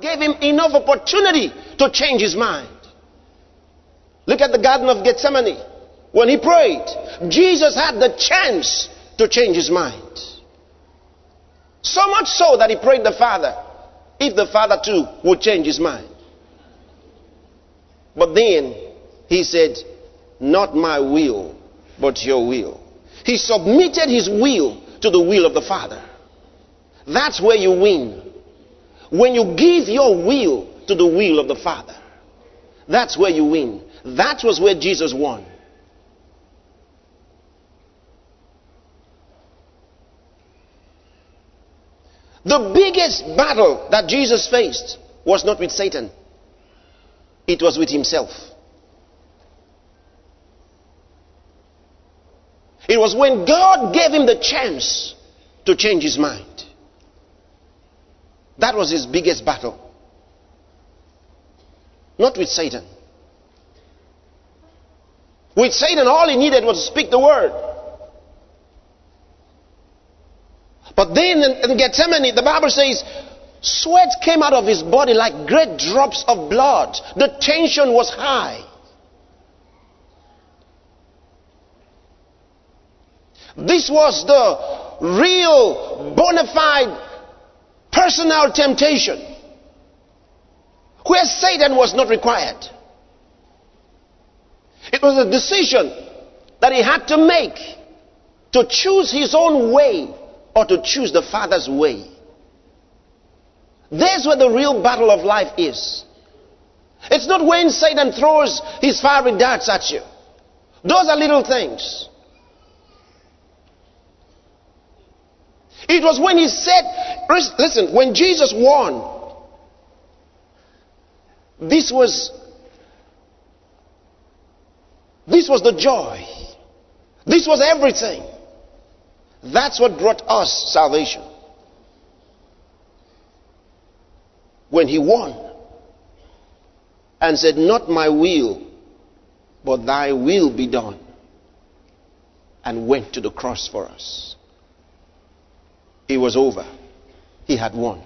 Gave him enough opportunity to change his mind. Look at the Garden of Gethsemane. When he prayed, Jesus had the chance to change his mind. So much so that he prayed the Father, if the Father too would change his mind. But then he said, not my will, but your will. He submitted his will to the will of the Father. That's where you win. When you give your will to the will of the Father, that's where you win. That was where Jesus won. The biggest battle that Jesus faced was not with Satan. It was with himself. It was when God gave him the chance to change his mind. That was his biggest battle. Not with Satan. With Satan, all he needed was to speak the word. But then in Gethsemane, the Bible says, sweat came out of his body like great drops of blood. The tension was high. This was the real, bona fide, personal temptation, where Satan was not required. It was a decision that he had to make to choose his own way or to choose the Father's way. There's where the real battle of life is. It's not when Satan throws his fiery darts at you. Those are little things. It was when he said, listen, when Jesus won, this was the joy. This was everything. That's what brought us salvation. When he won and said, not my will, but thy will be done, and went to the cross for us. It was over. He had won.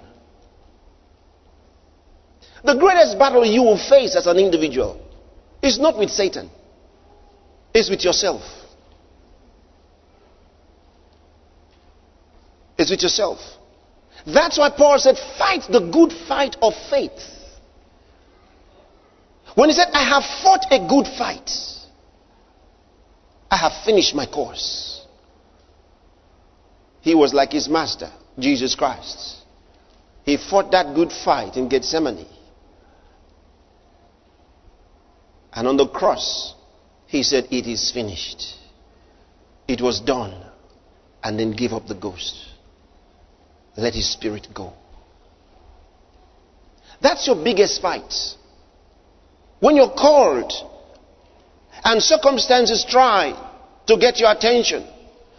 The greatest battle you will face as an individual is not with Satan. It's with yourself. It's with yourself. That's why Paul said, fight the good fight of faith. When he said, I have fought a good fight. I have finished my course. He was like his master, Jesus Christ. He fought that good fight in Gethsemane. And on the cross, he said, it is finished. It was done. And then gave up the ghost. Let his spirit go. That's your biggest fight. When you're called and circumstances try to get your attention,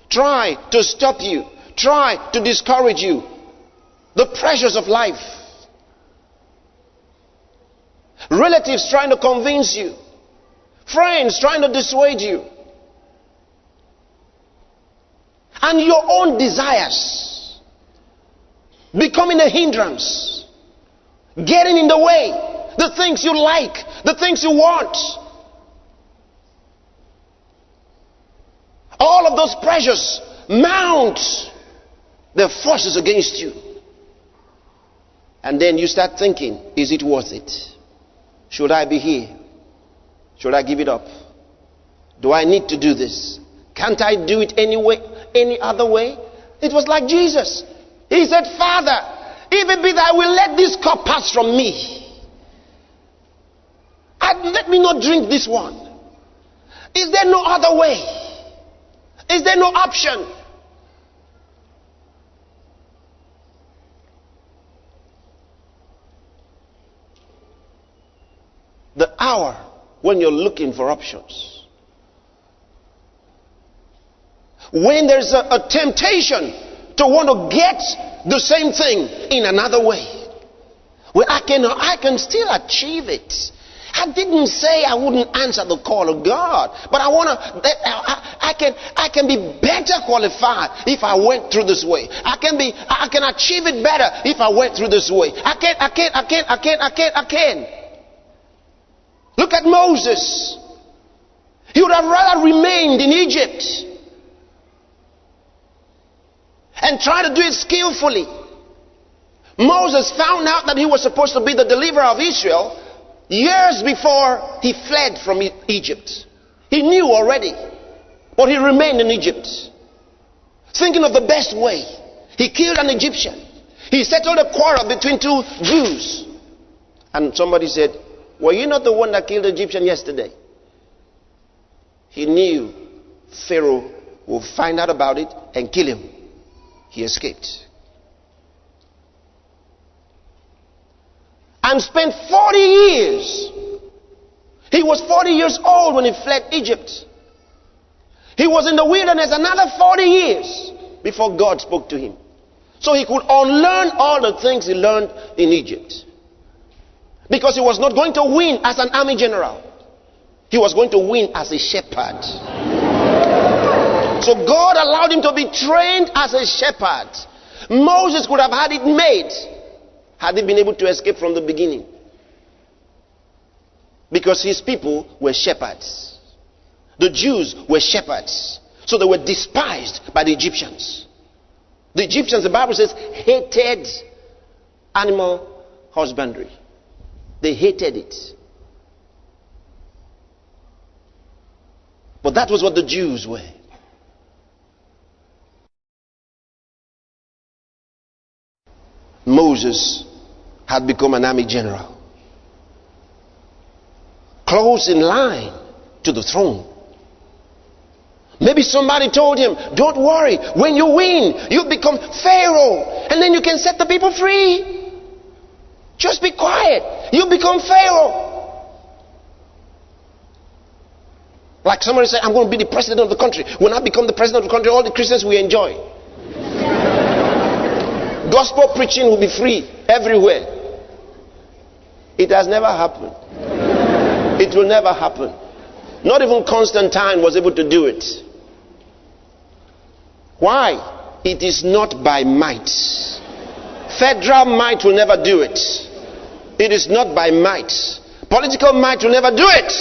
try to stop you, try to discourage you, the pressures of life, relatives trying to convince you, friends trying to dissuade you, and your own desires becoming a hindrance, getting in the way, the things you like, the things you want. All of those pressures mount their forces against you. And then you start thinking, is it worth it? Should I be here? Should I give it up? Do I need to do this? Can't I do it any other way? It was like Jesus. He said, Father, if it be that I will let this cup pass from me, and let me not drink this one. Is there no other way? Is there no option? The hour when you're looking for options, when there's a temptation to want to get the same thing in another way, well, I can still achieve it. I didn't say I wouldn't answer the call of God, but I can be better qualified if I went through this way. I can achieve it better if I went through this way. I can. Look at Moses. He would have rather remained in Egypt and try to do it skillfully. Moses found out that he was supposed to be the deliverer of Israel years before he fled from Egypt. He knew already, but he remained in Egypt, thinking of the best way. He killed an Egyptian. He settled a quarrel between two Jews. And somebody said, "Were you not the one that killed the Egyptian yesterday?" He knew Pharaoh would find out about it and kill him. He escaped. And spent 40 years. He was 40 years old when he fled Egypt. He was in the wilderness another 40 years before God spoke to him. So he could unlearn all the things he learned in Egypt. Because he was not going to win as an army general. He was going to win as a shepherd. So God allowed him to be trained as a shepherd. Moses could have had it made had he been able to escape from the beginning. Because his people were shepherds. The Jews were shepherds. So they were despised by the Egyptians. The Egyptians, the Bible says, hated animal husbandry. They hated it. But that was what the Jews were. Moses had become an army general, close in line to the throne. Maybe somebody told him, "Don't worry, when you win, you become Pharaoh, and then you can set the people free. Just be quiet, you become Pharaoh." Like somebody said, "I'm going to be the president of the country. When I become the president of the country, all the Christians will enjoy. Gospel preaching will be free everywhere." It has never happened. It will never happen. Not even Constantine was able to do it. Why? It is not by might. Federal might will never do it. It is not by might. Political might will never do it.